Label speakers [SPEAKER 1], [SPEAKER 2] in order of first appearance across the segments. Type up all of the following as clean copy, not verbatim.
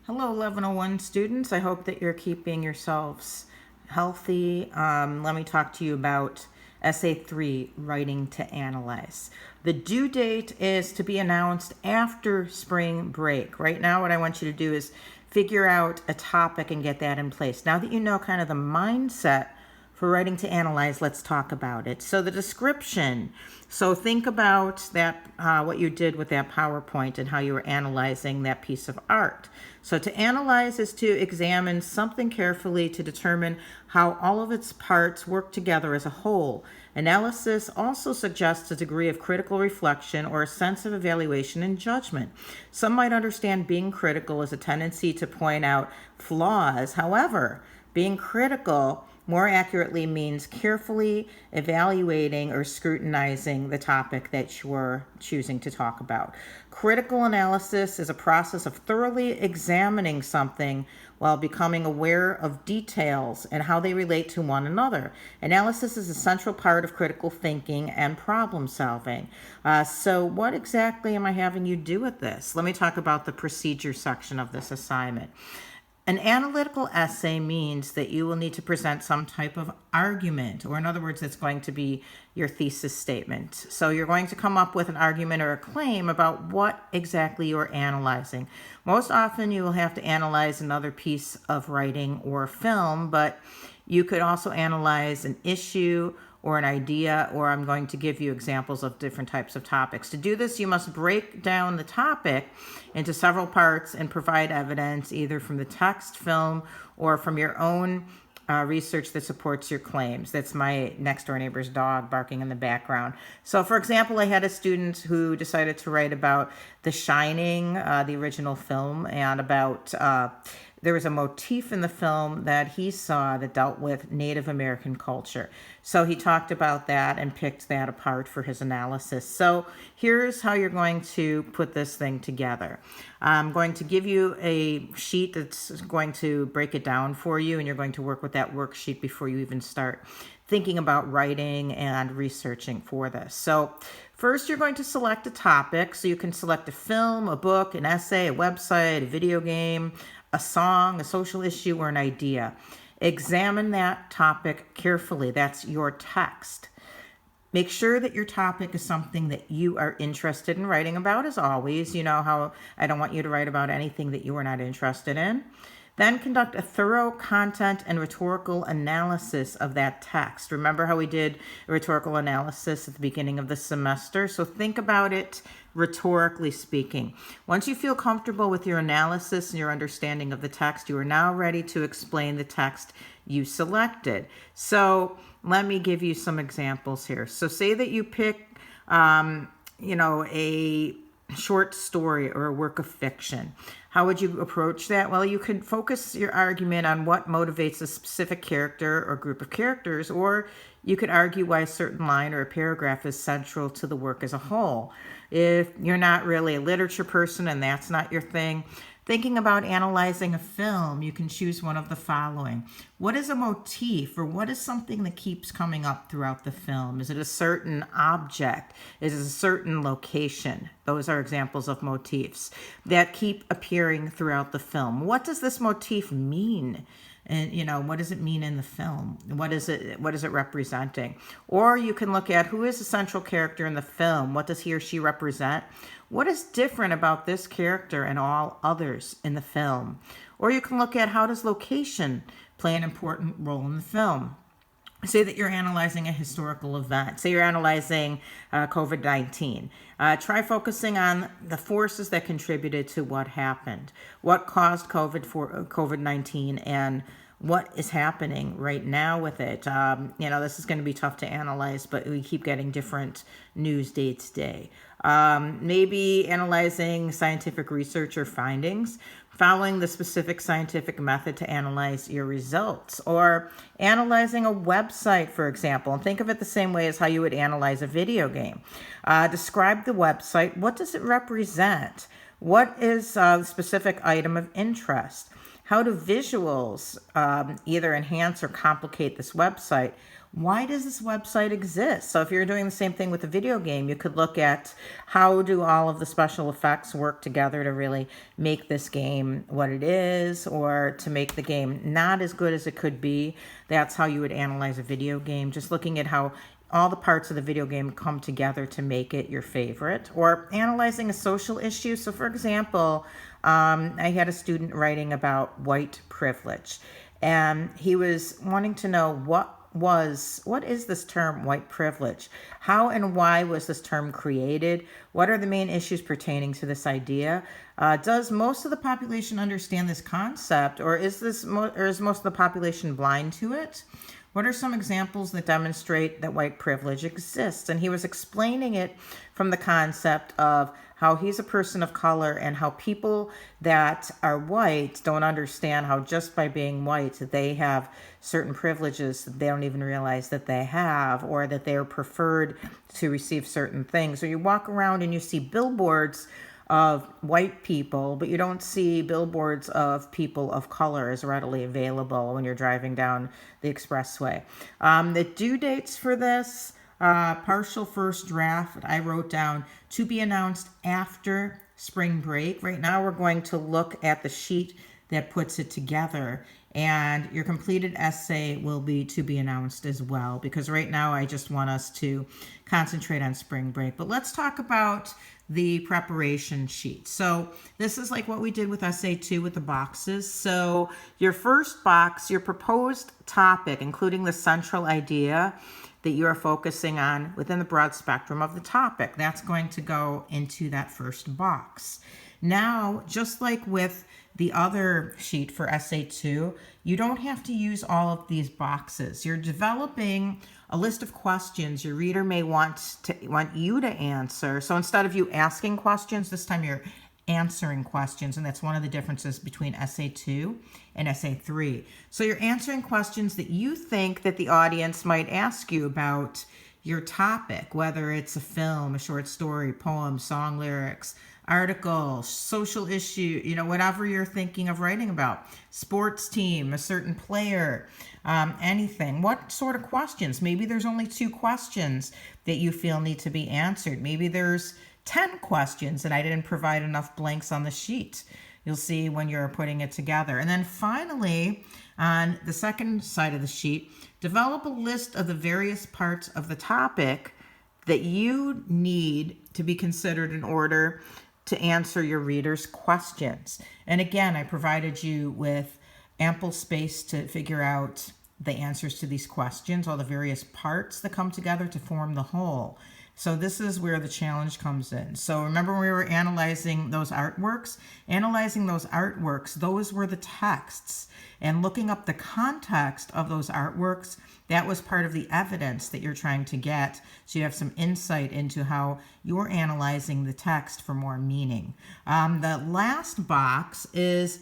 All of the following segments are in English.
[SPEAKER 1] Hello, 1101 students. I hope that you're keeping yourselves healthy. Let me talk to you about Essay 3, Writing to Analyze. The due date is to be announced after spring break. Right now, what I want you to do is figure out a topic and get that in place. Now that you know kind of the mindset for writing to analyze, let's talk about it. So the description. So think about that, what you did with that PowerPoint and how you were analyzing that piece of art. So to analyze is to examine something carefully to determine how all of its parts work together as a whole. Analysis also suggests a degree of critical reflection or a sense of evaluation and judgment. Some might understand being critical as a tendency to point out flaws. However, being critical more accurately means carefully evaluating or scrutinizing the topic that you're choosing to talk about. Critical analysis is a process of thoroughly examining something while becoming aware of details and how they relate to one another. Analysis is a central part of critical thinking and problem solving. So what exactly am I having you do with this? Let me talk about the procedure section of this assignment. An analytical essay means that you will need to present some type of argument, or in other words, it's going to be your thesis statement. So you're going to come up with an argument or a claim about what exactly you're analyzing. Most often you will have to analyze another piece of writing or film, but you could also analyze an issue or an idea, or I'm going to give you examples of different types of topics. To do this, you must break down the topic into several parts and provide evidence either from the text, film, or from your own research that supports your claims. That's my next door neighbor's dog barking in the background. So, for example, I had a student who decided to write about The Shining, the original film, and about there was a motif in the film that he saw that dealt with Native American culture. So he talked about that and picked that apart for his analysis. So here's how you're going to put this thing together. I'm going to give you a sheet that's going to break it down for you, and you're going to work with that worksheet before you even start thinking about writing and researching for this. So first, you're going to select a topic. So you can select a film, a book, an essay, a website, a video game, a song, a social issue, or an idea. Examine that topic carefully. That's your text. Make sure that your topic is something that you are interested in writing about, as always. You know how I don't want you to write about anything that you are not interested in. Then conduct a thorough content and rhetorical analysis of that text. Remember how we did a rhetorical analysis at the beginning of the semester? So think about it rhetorically speaking. Once you feel comfortable with your analysis and your understanding of the text, you are now ready to explain the text you selected. So let me give you some examples here. So say that you pick, a short story or a work of fiction. How would you approach that? Well, you could focus your argument on what motivates a specific character or group of characters, or you could argue why a certain line or a paragraph is central to the work as a whole. If you're not really a literature person and that's not your thing, thinking about analyzing a film, you can choose one of the following. What is a motif, or what is something that keeps coming up throughout the film? Is it a certain object? Is it a certain location? Those are examples of motifs that keep appearing throughout the film. What does this motif mean? And what does it mean in the film? What is it representing? Or you can look at who is the central character in the film. What does he or she represent? What is different about this character and all others in the film? Or you can look at how does location play an important role in the film? Say that you're analyzing a historical event. Say you're analyzing COVID-19. Try focusing on the forces that contributed to what happened. What caused COVID-19 and what is happening right now with it. This is going to be tough to analyze, but we keep getting different news day to day. Maybe analyzing scientific research or findings, following the specific scientific method to analyze your results, or analyzing a website, for example, and think of it the same way as how you would analyze a video game. Describe the website. What does it represent? What is a specific item of interest? How do visuals either enhance or complicate this website? Why does this website exist? So if you're doing the same thing with a video game, you could look at how do all of the special effects work together to really make this game what it is, or to make the game not as good as it could be. That's how you would analyze a video game, just looking at how all the parts of the video game come together to make it your favorite. Or analyzing a social issue. So for example, I had a student writing about white privilege, and he was wanting to know what is this term white privilege? How and why was this term created? What are the main issues pertaining to this idea? Does most of the population understand this concept, or is most of the population blind to it? What are some examples that demonstrate that white privilege exists? And he was explaining it from the concept of how he's a person of color and how people that are white don't understand how just by being white they have certain privileges that they don't even realize that they have, or that they are preferred to receive certain things. So you walk around and you see billboards of white people, but you don't see billboards of people of color as readily available when you're driving down the expressway. The due dates for this, partial first draft, I wrote down to be announced after spring break. Right now we're going to look at the sheet that puts it together, and your completed essay will be to be announced as well, because right now I just want us to concentrate on spring break. But let's talk about the preparation sheet. So this is like what we did with essay 2 with the boxes. So your first box, your proposed topic, including the central idea that you are focusing on within the broad spectrum of the topic, that's going to go into that first box. Now, just like with the other sheet for essay 2, you don't have to use all of these boxes. You're developing a list of questions your reader may want you to answer. So instead of you asking questions, this time you're answering questions, and that's one of the differences between essay 2 and essay 3. So you're answering questions that you think that the audience might ask you about your topic, whether it's a film, a short story, poem, song lyrics, article, social issue, whatever you're thinking of writing about, sports team, a certain player, anything. What sort of questions? Maybe there's only 2 questions that you feel need to be answered. Maybe there's 10 questions and I didn't provide enough blanks on the sheet. You'll see when you're putting it together. And then finally, on the second side of the sheet, develop a list of the various parts of the topic that you need to be considered in order to answer your readers' questions. And again, I provided you with ample space to figure out the answers to these questions, all the various parts that come together to form the whole. So this is where the challenge comes in. So remember when we were analyzing those artworks? Those were the texts. And looking up the context of those artworks, that was part of the evidence that you're trying to get. So you have some insight into how you're analyzing the text for more meaning. The last box is,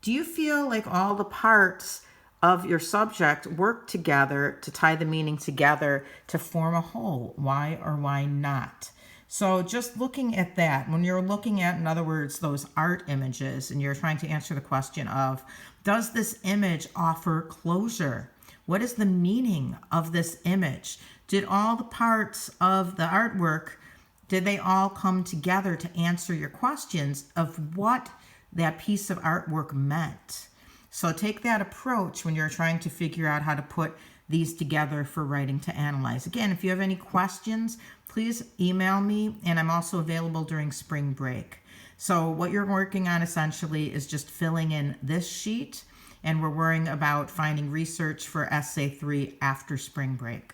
[SPEAKER 1] do you feel like all the parts of your subject work together to tie the meaning together to form a whole? Why or why not? So just looking at that, when you're looking at, in other words, those art images, and you're trying to answer the question of, does this image offer closure? What is the meaning of this image? Did all the parts of the artwork, did they all come together to answer your questions of what that piece of artwork meant? So take that approach when you're trying to figure out how to put these together for writing to analyze. Again, if you have any questions, please email me, and I'm also available during spring break. So what you're working on essentially is just filling in this sheet, and we're worrying about finding research for essay 3 after spring break.